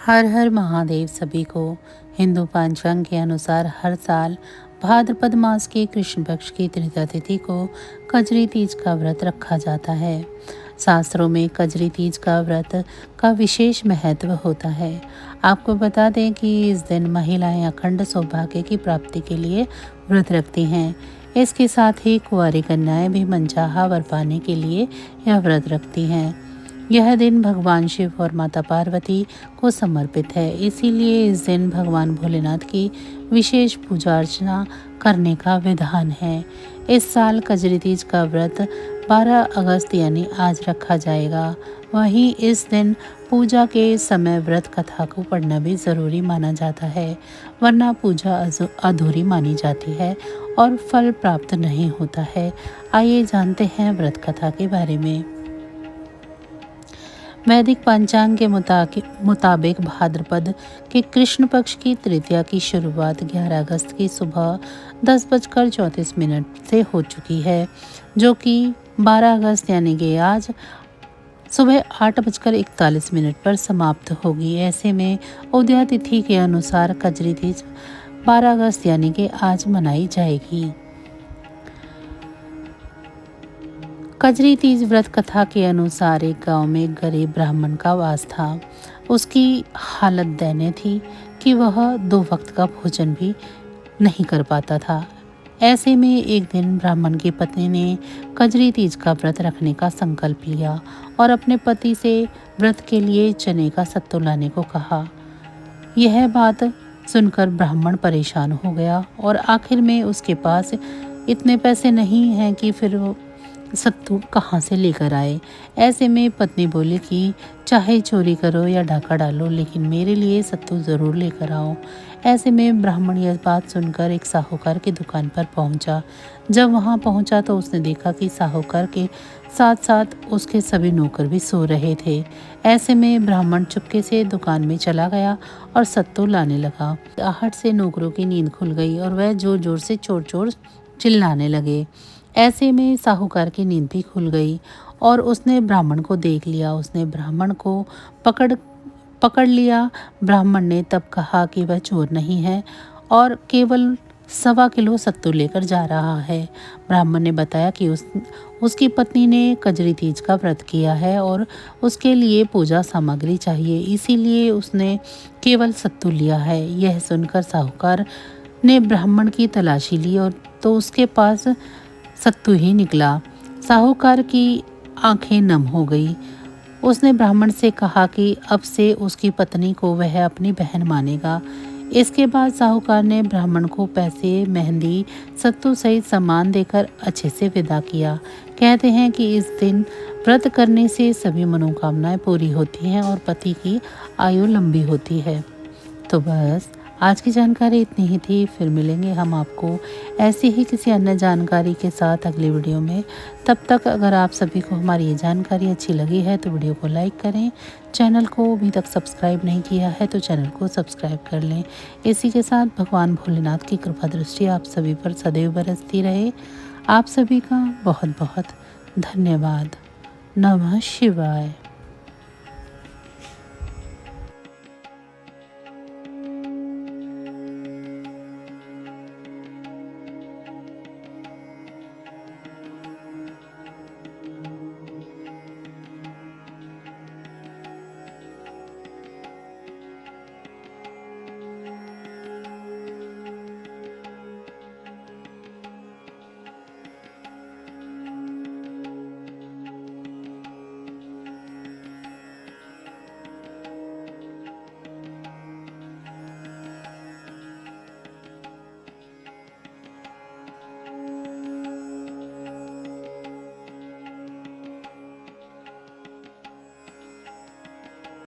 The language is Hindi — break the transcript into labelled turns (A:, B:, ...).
A: हर हर महादेव सभी को। हिंदू पंचांग के अनुसार हर साल भाद्रपद मास के कृष्ण पक्ष की तृतीया तिथि को कजरी तीज का व्रत रखा जाता है। शास्त्रों में कजरी तीज का व्रत का विशेष महत्व होता है। आपको बता दें कि इस दिन महिलाएं अखंड सौभाग्य की प्राप्ति के लिए व्रत रखती हैं। इसके साथ ही कुंवारी कन्याएं भी मनचाहा वर पाने के लिए यह व्रत रखती हैं। यह दिन भगवान शिव और माता पार्वती को समर्पित है, इसीलिए इस दिन भगवान भोलेनाथ की विशेष पूजा अर्चना करने का विधान है। इस साल कजरी तीज का व्रत 12 अगस्त यानी आज रखा जाएगा। वहीं इस दिन पूजा के समय व्रत कथा को पढ़ना भी ज़रूरी माना जाता है, वरना पूजा अधूरी मानी जाती है और फल प्राप्त नहीं होता है। आइए जानते हैं व्रत कथा के बारे में। वैदिक पंचांग के मुताबिक भाद्रपद के कृष्ण पक्ष की तृतीया की शुरुआत 11 अगस्त की सुबह 10:34 से हो चुकी है, जो कि 12 अगस्त यानी कि आज सुबह 8:41 पर समाप्त होगी। ऐसे में उदया तिथि के अनुसार कजरी तीज 12 अगस्त यानी कि आज मनाई जाएगी। कजरी तीज व्रत कथा के अनुसार एक गांव में एक गरीब ब्राह्मण का वास था। उसकी हालत दयनीय थी कि वह 2 वक्त का भोजन भी नहीं कर पाता था। ऐसे में एक दिन ब्राह्मण की पत्नी ने कजरी तीज का व्रत रखने का संकल्प लिया और अपने पति से व्रत के लिए चने का सत्तू लाने को कहा। यह बात सुनकर ब्राह्मण परेशान हो गया और आखिर में उसके पास इतने पैसे नहीं हैं कि फिर वो सत्तू कहाँ से लेकर आए। ऐसे में पत्नी बोली कि चाहे चोरी करो या डाका डालो, लेकिन मेरे लिए सत्तू ज़रूर लेकर आओ। ऐसे में ब्राह्मण यह बात सुनकर एक साहूकार की दुकान पर पहुंचा। जब वहां पहुंचा तो उसने देखा कि साहूकार के साथ साथ उसके सभी नौकर भी सो रहे थे। ऐसे में ब्राह्मण चुपके से दुकान में चला गया और सत्तू लाने लगा। आहट से नौकरों की नींद खुल गई और वह जोर जोर से चोर चोर चिल्लाने लगे। ऐसे में साहूकार की नींद भी खुल गई और उसने ब्राह्मण को देख लिया। उसने ब्राह्मण को पकड़ लिया। ब्राह्मण ने तब कहा कि वह चोर नहीं है और केवल 1.25 किलो सत्तू लेकर जा रहा है। ब्राह्मण ने बताया कि उसकी पत्नी ने कजरी तीज का व्रत किया है और उसके लिए पूजा सामग्री चाहिए, इसीलिए उसने केवल सत्तू लिया है। यह सुनकर साहूकार ने ब्राह्मण की तलाशी ली और तो उसके पास सत्तू ही निकला। साहूकार की आंखें नम हो गई। उसने ब्राह्मण से कहा कि अब से उसकी पत्नी को वह अपनी बहन मानेगा। इसके बाद साहूकार ने ब्राह्मण को पैसे, मेहंदी, सत्तू सहित सामान देकर अच्छे से विदा किया। कहते हैं कि इस दिन व्रत करने से सभी मनोकामनाएं पूरी होती हैं और पति की आयु लंबी होती है। तो बस आज की जानकारी इतनी ही थी। फिर मिलेंगे हम आपको ऐसी ही किसी अन्य जानकारी के साथ अगली वीडियो में। तब तक अगर आप सभी को हमारी ये जानकारी अच्छी लगी है तो वीडियो को लाइक करें। चैनल को अभी तक सब्सक्राइब नहीं किया है तो चैनल को सब्सक्राइब कर लें। इसी के साथ भगवान भोलेनाथ की कृपा दृष्टि आप सभी पर सदैव बरसती रहे। आप सभी का बहुत बहुत धन्यवाद। नमः शिवाय।